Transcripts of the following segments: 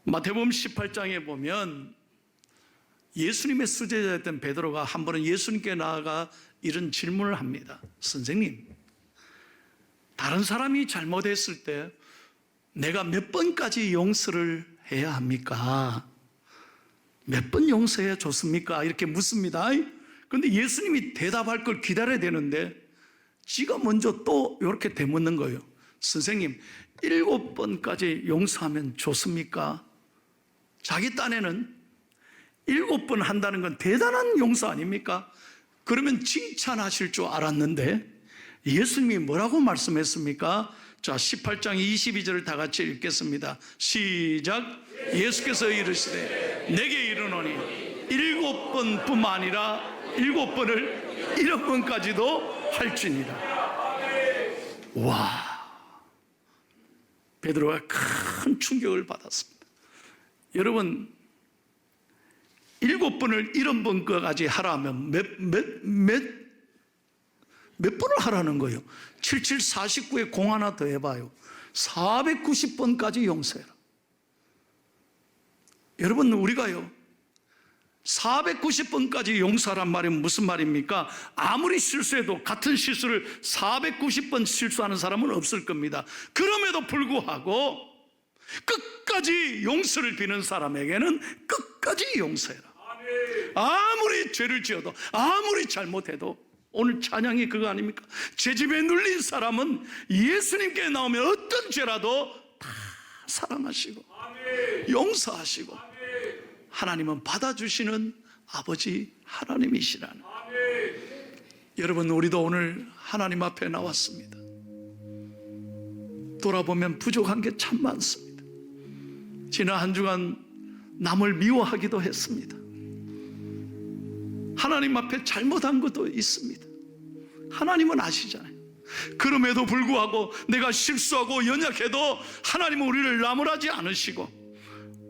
마태복음 18장에 보면 예수님의 수제자였던 베드로가 한 번은 예수님께 나아가 이런 질문을 합니다. 선생님, 다른 사람이 잘못했을 때 내가 몇 번까지 용서를 해야 합니까? 몇 번 용서해야 좋습니까? 이렇게 묻습니다. 그런데 예수님이 대답할 걸 기다려야 되는데 지가 먼저 또 이렇게 되묻는 거예요. 선생님, 7번까지 용서하면 좋습니까? 자기 딴에는 7번 한다는 건 대단한 용서 아닙니까? 그러면 칭찬하실 줄 알았는데 예수님이 뭐라고 말씀했습니까? 자, 18장 22절을 다 같이 읽겠습니다. 시작. 예수께서 이르시되 내게 이르노니 7번뿐만 아니라 7번을 7번까지도 할지니라. 와, 베드로가 큰 충격을 받았습니다. 여러분, 7번을 7번까지 하라면 몇 번을 하라는 거예요? 77, 49에 공 하나 더 해봐요. 490번까지 용서해라. 여러분, 우리가요 490번까지 용서하란 말이 무슨 말입니까? 아무리 실수해도 같은 실수를 490번 실수하는 사람은 없을 겁니다. 그럼에도 불구하고 끝까지 용서를 비는 사람에게는 끝까지 용서해라. 아무리 죄를 지어도, 아무리 잘못해도, 오늘 찬양이 그거 아닙니까? 제 집에 눌린 사람은 예수님께 나오면 어떤 죄라도 다 사랑하시고 용서하시고 하나님은 받아주시는 아버지 하나님이시라는. 여러분, 우리도 오늘 하나님 앞에 나왔습니다. 돌아보면 부족한 게 참 많습니다. 지난 한 주간 남을 미워하기도 했습니다. 하나님 앞에 잘못한 것도 있습니다. 하나님은 아시잖아요. 그럼에도 불구하고 내가 실수하고 연약해도 하나님은 우리를 나무라지 않으시고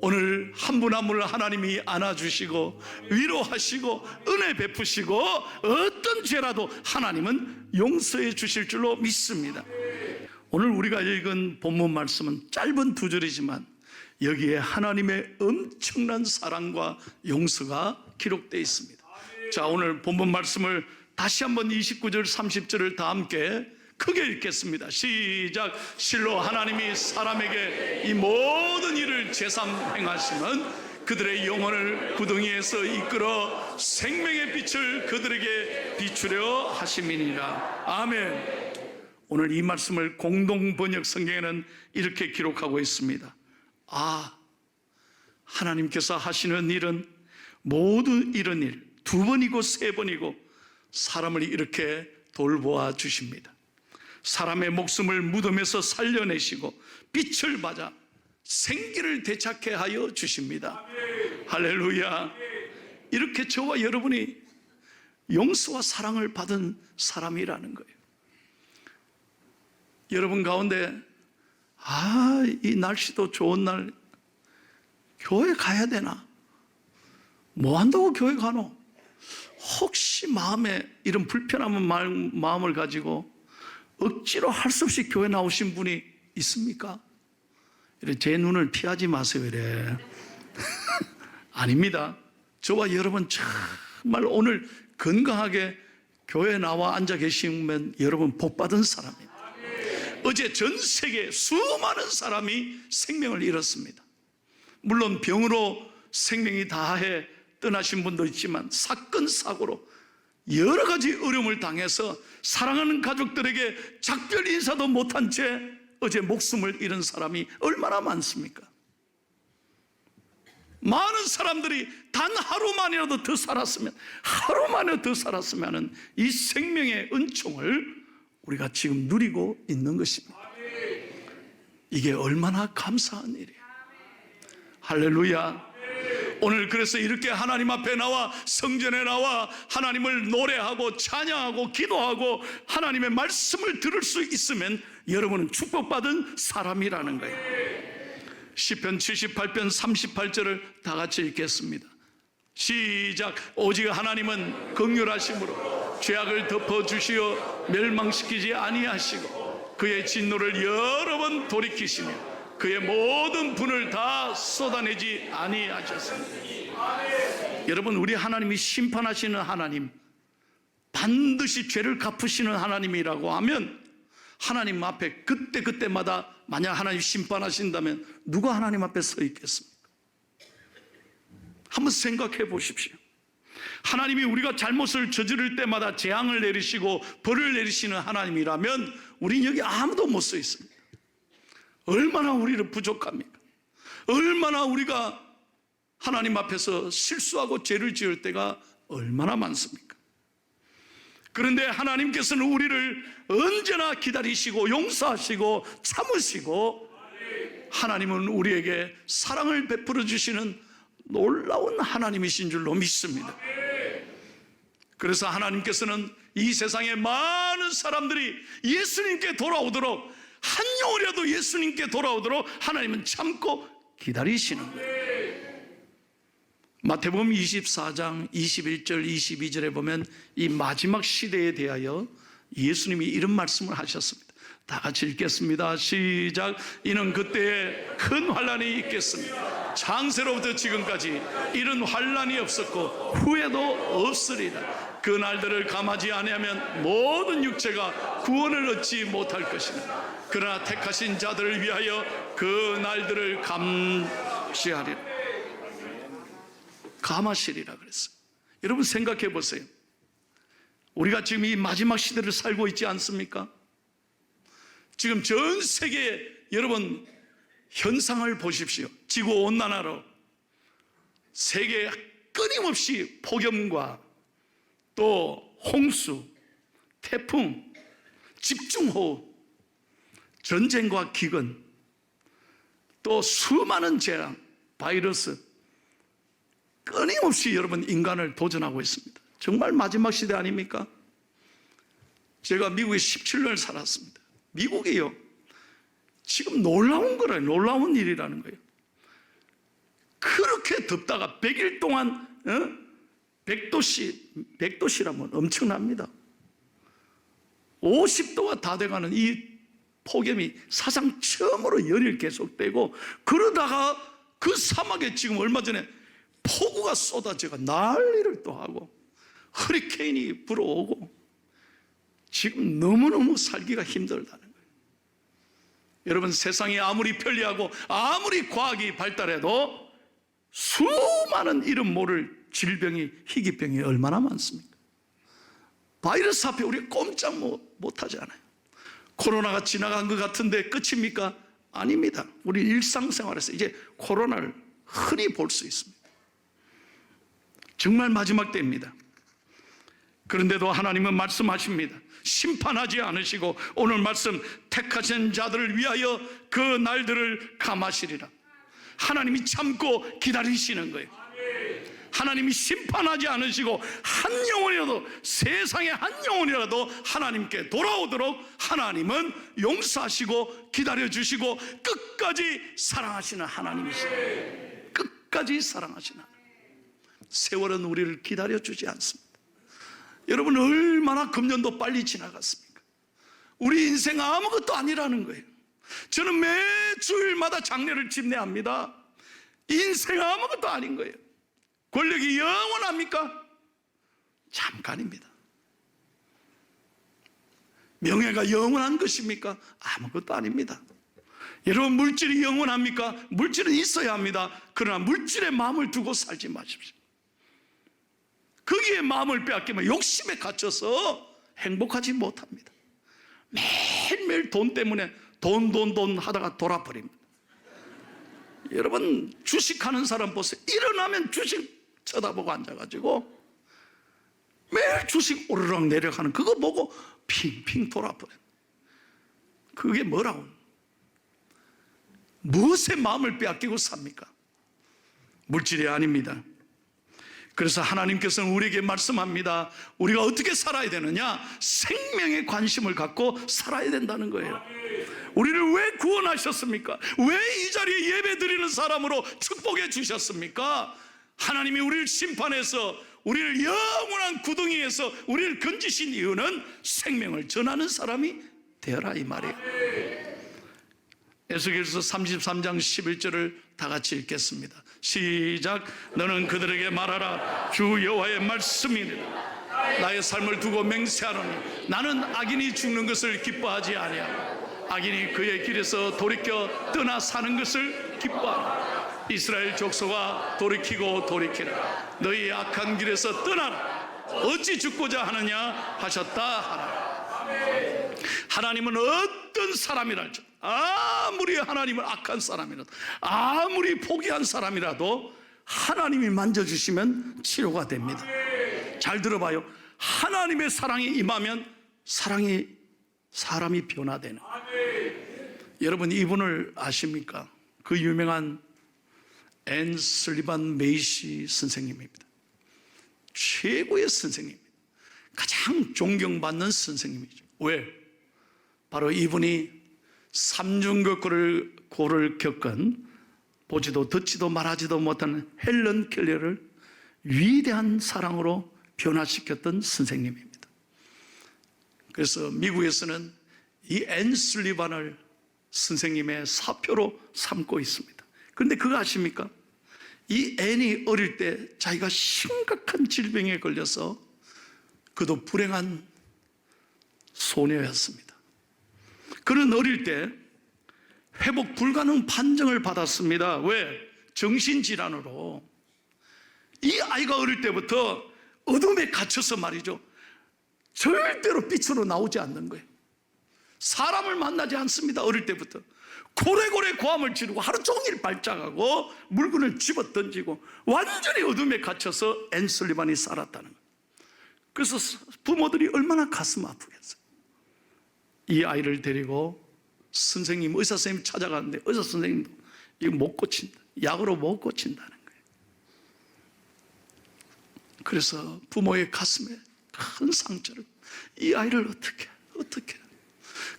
오늘 한 분 한 분을 하나님이 안아주시고 위로하시고 은혜 베푸시고 어떤 죄라도 하나님은 용서해 주실 줄로 믿습니다. 오늘 우리가 읽은 본문 말씀은 짧은 2절이지만 여기에 하나님의 엄청난 사랑과 용서가 기록되어 있습니다. 자, 오늘 본문 말씀을 다시 한번 29절 30절을 다 함께 크게 읽겠습니다. 시작. 실로 하나님이 사람에게 이 모든 일을 제삼 행하시면 그들의 영혼을 구덩이에서 이끌어 생명의 빛을 그들에게 비추려 하심이니라. 아멘. 오늘 이 말씀을 공동번역 성경에는 이렇게 기록하고 있습니다. 아, 하나님께서 하시는 일은 모두 이런 일 2번이고 3번이고 사람을 이렇게 돌보아 주십니다. 사람의 목숨을 무덤에서 살려내시고 빛을 받아 생기를 되찾게 하여 주십니다. 할렐루야. 이렇게 저와 여러분이 용서와 사랑을 받은 사람이라는 거예요. 여러분 가운데 이 날씨도 좋은 날 교회 가야 되나? 뭐 한다고 교회 가노? 혹시 마음에 이런 불편한 마음을 가지고 억지로 할 수 없이 교회 나오신 분이 있습니까? 이래 제 눈을 피하지 마세요. 이래 아닙니다. 저와 여러분 정말 오늘 건강하게 교회에 나와 앉아 계시면 여러분 복받은 사람입니다. 어제 전 세계 수많은 사람이 생명을 잃었습니다. 물론 병으로 생명이 다해 떠나신 분도 있지만 사건 사고로 여러 가지 어려움을 당해서 사랑하는 가족들에게 작별 인사도 못한 채 어제 목숨을 잃은 사람이 얼마나 많습니까? 많은 사람들이 단 하루만이라도 더 살았으면, 하루만이라도 더 살았으면 이 생명의 은총을 우리가 지금 누리고 있는 것입니다. 이게 얼마나 감사한 일이에요. 할렐루야. 오늘 그래서 이렇게 하나님 앞에 나와 성전에 나와 하나님을 노래하고 찬양하고 기도하고 하나님의 말씀을 들을 수 있으면 여러분은 축복받은 사람이라는 거예요. 시편 78편 38절을 다 같이 읽겠습니다. 시작. 오직 하나님은 긍휼하심으로 죄악을 덮어주시어 멸망시키지 아니하시고 그의 진노를 여러 번 돌이키시며 그의 모든 분을 다 쏟아내지 아니하셨습니다. 여러분, 우리 하나님이 심판하시는 하나님, 반드시 죄를 갚으시는 하나님이라고 하면 하나님 앞에 그때마다 만약 하나님 심판하신다면 누가 하나님 앞에 서 있겠습니까? 한번 생각해 보십시오. 하나님이 우리가 잘못을 저지를 때마다 재앙을 내리시고 벌을 내리시는 하나님이라면 우린 여기 아무도 못 서 있습니다. 얼마나 우리를 부족합니까? 얼마나 우리가 하나님 앞에서 실수하고 죄를 지을 때가 얼마나 많습니까? 그런데 하나님께서는 우리를 언제나 기다리시고 용서하시고 참으시고, 하나님은 우리에게 사랑을 베풀어 주시는 놀라운 하나님이신 줄로 믿습니다. 그래서 하나님께서는 이 세상의 많은 사람들이 예수님께 돌아오도록, 한 영혼이라도 예수님께 돌아오도록 하나님은 참고 기다리시는 거예요. 마태복음 24장 21절 22절에 보면 이 마지막 시대에 대하여 예수님이 이런 말씀을 하셨습니다. 다 같이 읽겠습니다. 시작. 이는 그때에 큰 환난이 있겠습니다. 창세로부터 지금까지 이런 환난이 없었고 후에도 없으리라. 그 날들을 감하지 아니하면 모든 육체가 구원을 얻지 못할 것이나 그러나 택하신 자들을 위하여 그 날들을 감시하리라. 감하시리라 그랬어요. 여러분 생각해 보세요. 우리가 지금 이 마지막 시대를 살고 있지 않습니까? 지금 전 세계에 여러분 현상을 보십시오. 지구온난화로 세계에 끊임없이 폭염과 또 홍수, 태풍, 집중호우, 전쟁과 기근, 또 수많은 재앙, 바이러스, 끊임없이 여러분 인간을 도전하고 있습니다. 정말 마지막 시대 아닙니까? 제가 미국에 17년을 살았습니다. 미국이요, 지금 놀라운 거래요. 놀라운 일이라는 거예요. 그렇게 덥다가 100일 동안 100도씨라면 엄청납니다. 50도가 다 돼가는 이 폭염이 사상 처음으로 열일 계속되고, 그러다가 그 사막에 지금 얼마 전에 폭우가 쏟아져가 난리를 또 하고 허리케인이 불어오고 지금 너무너무 살기가 힘들다는 거예요. 여러분, 세상이 아무리 편리하고 아무리 과학이 발달해도 수많은 이름 모를 질병이, 희귀병이 얼마나 많습니까? 바이러스 앞에 우리 꼼짝 못하지 않아요. 코로나가 지나간 것 같은데 끝입니까? 아닙니다. 우리 일상생활에서 이제 코로나를 흔히 볼 수 있습니다. 정말 마지막 때입니다. 그런데도 하나님은 말씀하십니다. 심판하지 않으시고 오늘 말씀, 택하신 자들을 위하여 그 날들을 감하시리라. 하나님이 참고 기다리시는 거예요. 하나님이 심판하지 않으시고 한 영혼이라도, 세상의 한 영혼이라도 하나님께 돌아오도록 하나님은 용서하시고 기다려주시고 끝까지 사랑하시는 하나님이시다. 끝까지 사랑하시는 하나님. 세월은 우리를 기다려주지 않습니다. 여러분, 얼마나 금년도 빨리 지나갔습니까? 우리 인생 아무것도 아니라는 거예요. 저는 매 주일마다 장례를 집례합니다. 인생 아무것도 아닌 거예요. 권력이 영원합니까? 잠깐입니다. 명예가 영원한 것입니까? 아무것도 아닙니다. 여러분, 물질이 영원합니까? 물질은 있어야 합니다. 그러나 물질에 마음을 두고 살지 마십시오. 거기에 마음을 빼앗기면 욕심에 갇혀서 행복하지 못합니다. 매일매일 돈 때문에 돈 하다가 돌아버립니다. 여러분, 주식하는 사람 보세요. 일어나면 주식 쳐다보고 앉아가지고 매일 주식 오르락 내리락 하는 그거 보고 핑핑 돌아버려요. 그게 뭐라고? 무엇에 마음을 빼앗기고 삽니까? 물질이 아닙니다. 그래서 하나님께서는 우리에게 말씀합니다. 우리가 어떻게 살아야 되느냐? 생명에 관심을 갖고 살아야 된다는 거예요. 우리를 왜 구원하셨습니까? 왜 이 자리에 예배 드리는 사람으로 축복해 주셨습니까? 하나님이 우리를 심판해서 우리를 영원한 구덩이에서 우리를 건지신 이유는 생명을 전하는 사람이 되어라, 이 말이에요. 에스겔서 33장 11절을 다 같이 읽겠습니다. 시작. 너는 그들에게 말하라. 주 여호와의 말씀이니라. 나의 삶을 두고 맹세하노니 나는 악인이 죽는 것을 기뻐하지 아니하고 악인이 그의 길에서 돌이켜 떠나 사는 것을 기뻐하라. 이스라엘 족속아 돌이키고 돌이키라. 너희 악한 길에서 떠나라. 어찌 죽고자 하느냐 하셨다 하라. 하나님은 어떤 사람이랄지, 아무리 하나님은 악한 사람이라도, 아무리 포기한 사람이라도 하나님이 만져주시면 치료가 됩니다. 잘 들어봐요. 하나님의 사랑이 임하면 사람이 변화되는. 여러분 이분을 아십니까? 그 유명한 앤 슬리반 메이시 선생님입니다. 최고의 선생님입니다. 가장 존경받는 선생님이죠. 왜? 바로 이분이 삼중고를 겪은 보지도 듣지도 말하지도 못하는 헬런 켈러를 위대한 사랑으로 변화시켰던 선생님입니다. 그래서 미국에서는 이 앤 슬리반을 선생님의 사표로 삼고 있습니다. 그런데 그거 아십니까? 이 앤이 어릴 때 자기가 심각한 질병에 걸려서 그도 불행한 소녀였습니다. 그는 어릴 때 회복 불가능 판정을 받았습니다. 왜? 정신질환으로. 이 아이가 어릴 때부터 어둠에 갇혀서 말이죠, 절대로 빛으로 나오지 않는 거예요. 사람을 만나지 않습니다. 어릴 때부터 고래고래 고함을 지르고 하루 종일 발작하고 물건을 집어 던지고 완전히 어둠에 갇혀서 앤 슬리반이 살았다는 거예요. 그래서 부모들이 얼마나 가슴 아프겠어요. 이 아이를 데리고 선생님, 의사 선생님 찾아가는데 의사 선생님도 이거 못 고친다, 약으로 못 고친다는 거예요. 그래서 부모의 가슴에 큰 상처를, 이 아이를 어떻게.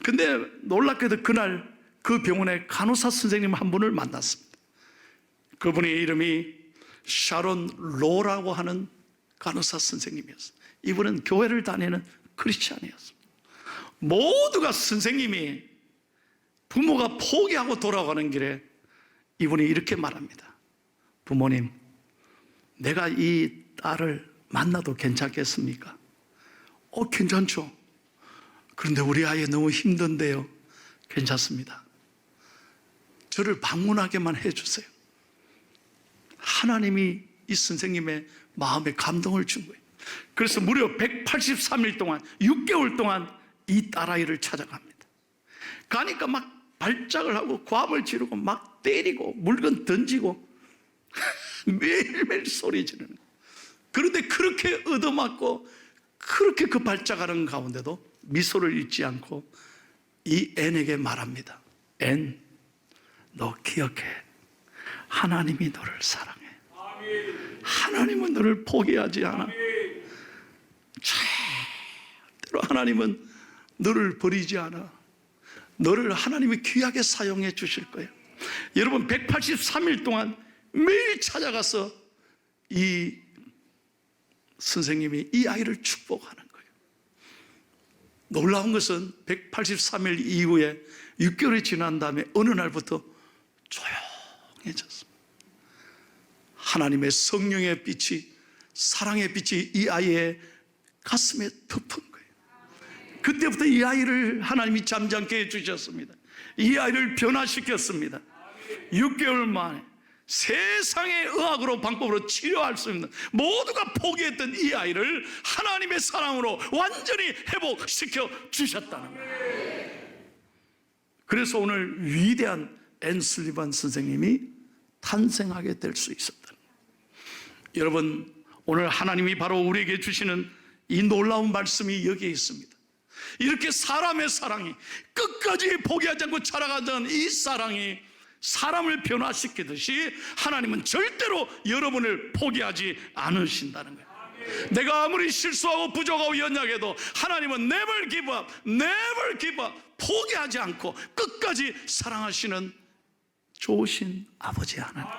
근데 놀랍게도 그날 그 병원에 간호사 선생님 한 분을 만났습니다. 그분의 이름이 샤론 로라고 하는 간호사 선생님이었어요. 이분은 교회를 다니는 크리스찬이었습니다. 모두가 선생님이 부모가 포기하고 돌아가는 길에 이분이 이렇게 말합니다. 부모님, 내가 이 딸을 만나도 괜찮겠습니까? 괜찮죠. 그런데 우리 아이 너무 힘든데요. 괜찮습니다. 저를 방문하게만 해주세요. 하나님이 이 선생님의 마음에 감동을 준 거예요. 그래서 무려 183일 동안, 6개월 동안 이 딸아이를 찾아갑니다. 가니까 막 발작을 하고 고함을 지르고 막 때리고 물건 던지고 매일매일 소리 지르는 거예요. 그런데 그렇게 얻어맞고 그렇게 그 발작하는 가운데도 미소를 잃지 않고 이 앤에게 말합니다. 앤, 너 기억해. 하나님이 너를 사랑해. 하나님은 너를 포기하지 않아. 절대로 하나님은 너를 버리지 않아. 너를 하나님이 귀하게 사용해 주실 거예요. 여러분 183일 동안 매일 찾아가서 이 선생님이 이 아이를 축복하는 거예요. 놀라운 것은 183일 이후에 6개월이 지난 다음에 어느 날부터 조용해졌습니다. 하나님의 성령의 빛이, 사랑의 빛이 이 아이의 가슴에 덮은 거예요. 그때부터 이 아이를 하나님이 잠잠케 해주셨습니다. 이 아이를 변화시켰습니다. 6개월 만에 세상의 의학으로 방법으로 치료할 수 있는, 모두가 포기했던 이 아이를 하나님의 사랑으로 완전히 회복시켜 주셨다는 거예요. 그래서 오늘 위대한 앤 슬리반 선생님이 탄생하게 될 수 있었다는 거예요. 여러분, 오늘 하나님이 바로 우리에게 주시는 이 놀라운 말씀이 여기에 있습니다. 이렇게 사람의 사랑이, 끝까지 포기하지 않고 자라가던 이 사랑이 사람을 변화시키듯이 하나님은 절대로 여러분을 포기하지 않으신다는 거예요. 내가 아무리 실수하고 부족하고 연약해도 하나님은 never give up, never give up, 포기하지 않고 끝까지 사랑하시는 좋으신 아버지 하나님.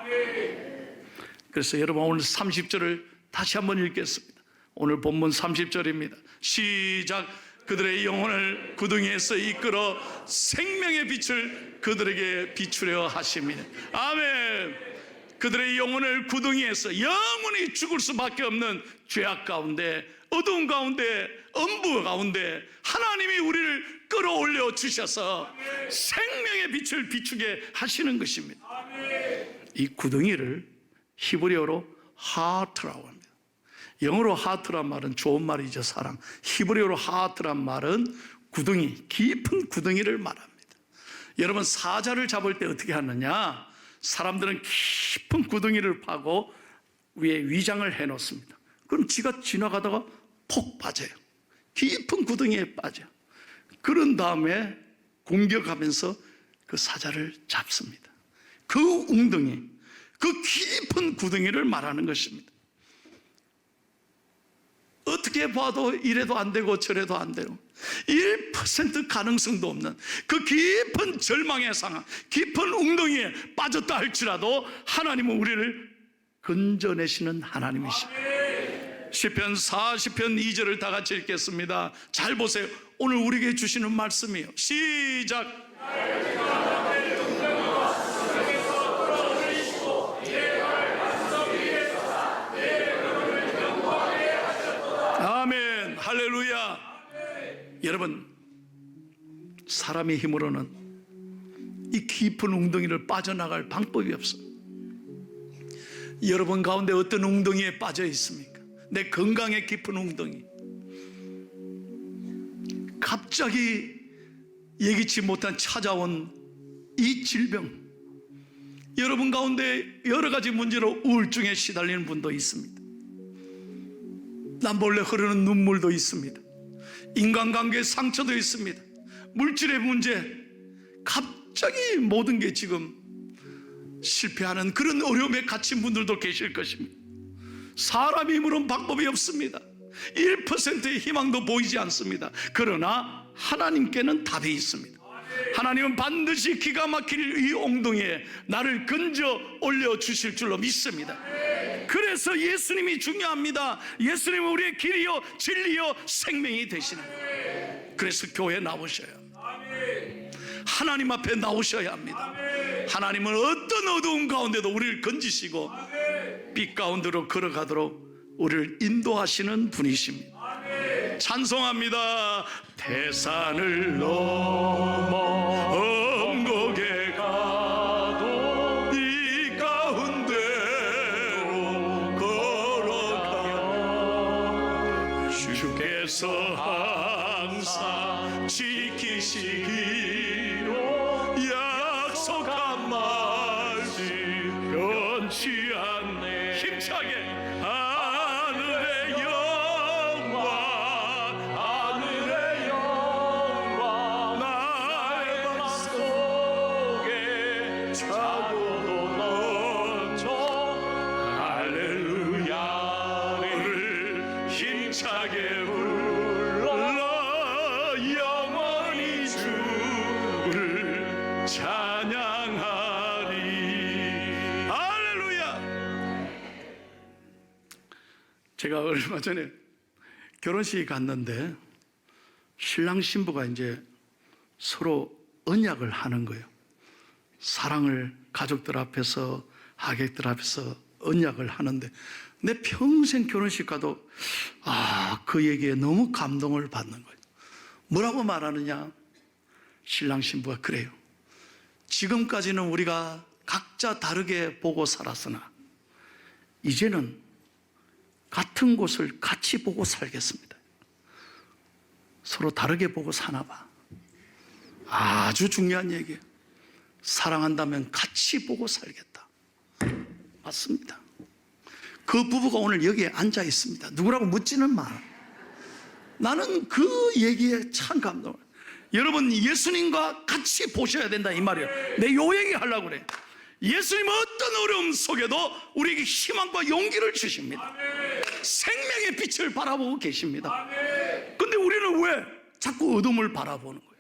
그래서 여러분 오늘 30절을 다시 한번 읽겠습니다. 오늘 본문 30절입니다. 시작. 그들의 영혼을 구덩이에서 이끌어 생명의 빛을 그들에게 비추려 하심이니. 아멘. 그들의 영혼을 구덩이에서 영원히 죽을 수밖에 없는 죄악 가운데, 어두운 가운데, 엄부 가운데 하나님이 우리를 끌어올려 주셔서 생명의 빛을 비추게 하시는 것입니다. 이 구덩이를 히브리어로 하트라고 합니다. 영어로 하트란 말은 좋은 말이죠, 사랑. 히브리어로 하트란 말은 구덩이, 깊은 구덩이를 말합니다. 여러분, 사자를 잡을 때 어떻게 하느냐? 사람들은 깊은 구덩이를 파고 위에 위장을 해놓습니다. 그럼 지가 지나가다가 폭 빠져요. 깊은 구덩이에 빠져. 그런 다음에 공격하면서 그 사자를 잡습니다. 그 웅덩이, 그 깊은 구덩이를 말하는 것입니다. 어떻게 봐도 이래도 안 되고 저래도 안 되고 1% 가능성도 없는 그 깊은 절망의 상황, 깊은 웅덩이에 빠졌다 할지라도 하나님은 우리를 건져내시는 하나님이십니다. 시편 40편 2절을 다 같이 읽겠습니다. 잘 보세요. 오늘 우리에게 주시는 말씀이에요. 시작. 아멘. 할렐루야. 여러분, 사람의 힘으로는 이 깊은 웅덩이를 빠져나갈 방법이 없습니다. 여러분 가운데 어떤 웅덩이에 빠져 있습니까? 내 건강의 깊은 웅덩이, 갑자기 예기치 못한 찾아온 이 질병, 여러분 가운데 여러 가지 문제로 우울증에 시달리는 분도 있습니다. 남몰래 흐르는 눈물도 있습니다. 인간관계의 상처도 있습니다. 물질의 문제, 갑자기 모든 게 지금 실패하는 그런 어려움에 갇힌 분들도 계실 것입니다. 사람 힘으로는 방법이 없습니다. 1%의 희망도 보이지 않습니다. 그러나 하나님께는 답이 있습니다. 하나님은 반드시 기가 막힐 이 엉덩이에 나를 건져 올려주실 줄로 믿습니다. 그래서 예수님이 중요합니다. 예수님은 우리의 길이요 진리요 생명이 되시는 거예요. 그래서 교회에 나오셔야 합니다. 하나님 앞에 나오셔야 합니다. 하나님은 어떤 어두운 가운데도 우리를 건지시고 빛 가운데로 걸어가도록 우리를 인도하시는 분이십니다. 찬송합니다. 태산을 넘어 엄곡에 가도 이 가운데로 걸어가 주께서 항상 지키시기로 약속한 말씀 변치 않네. 힘차게 하늘의 영광 나의 맘속에 차고도 넘쳐 할렐루야를 힘차게 불러 영원히 주를 찬양하리. 할렐루야. 제가 얼마 전에 결혼식에 갔는데 신랑 신부가 이제 서로 언약을 하는 거예요. 사랑을 가족들 앞에서, 하객들 앞에서 언약을 하는데 내 평생 결혼식 가도 그 얘기에 너무 감동을 받는 거예요. 뭐라고 말하느냐? 신랑 신부가 그래요. 지금까지는 우리가 각자 다르게 보고 살았으나 이제는 같은 곳을 같이 보고 살겠습니다. 서로 다르게 보고 사나 봐. 아주 중요한 얘기예요. 사랑한다면 같이 보고 살겠다. 맞습니다. 그 부부가 오늘 여기에 앉아 있습니다. 누구라고 묻지는 마. 나는 그 얘기에 참 감동을. 여러분, 예수님과 같이 보셔야 된다 이 말이에요. 내 요 얘기 하려고 그래. 예수님은 어떤 어려움 속에도 우리에게 희망과 용기를 주십니다. 생명의 빛을 바라보고 계십니다. 근데 우리는 왜 자꾸 어둠을 바라보는 거예요?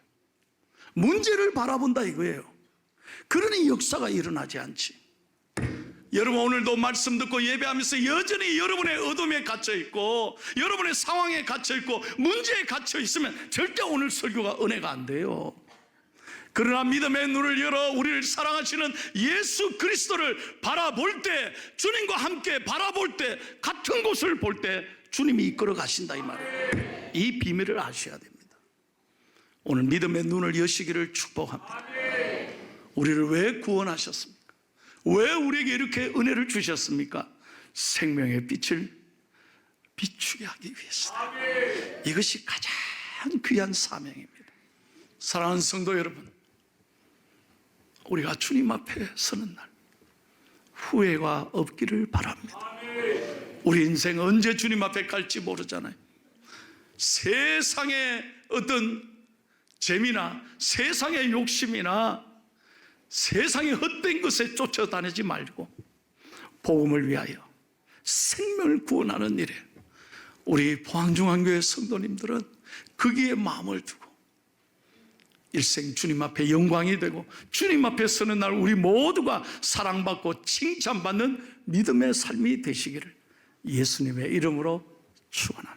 문제를 바라본다 이거예요. 그러니 역사가 일어나지 않지. 여러분, 오늘도 말씀 듣고 예배하면서 여전히 여러분의 어둠에 갇혀있고 여러분의 상황에 갇혀있고 문제에 갇혀있으면 절대 오늘 설교가 은혜가 안 돼요. 그러나 믿음의 눈을 열어 우리를 사랑하시는 예수 그리스도를 바라볼 때, 주님과 함께 바라볼 때, 같은 곳을 볼 때 주님이 이끌어 가신다 이 말이에요. 이 비밀을 아셔야 됩니다. 오늘 믿음의 눈을 여시기를 축복합니다. 우리를 왜 구원하셨습니까? 왜 우리에게 이렇게 은혜를 주셨습니까? 생명의 빛을 비추게 하기 위해서다. 이것이 가장 귀한 사명입니다. 사랑하는 성도 여러분, 우리가 주님 앞에 서는 날 후회가 없기를 바랍니다. 우리 인생 언제 주님 앞에 갈지 모르잖아요. 세상의 어떤 재미나 세상의 욕심이나 세상의 헛된 것에 쫓아다니지 말고 복음을 위하여 생명을 구원하는 일에 우리 포항중앙교회 성도님들은 거기에 마음을 두고 일생 주님 앞에 영광이 되고 주님 앞에 서는 날 우리 모두가 사랑받고 칭찬받는 믿음의 삶이 되시기를 예수님의 이름으로 축원합니다.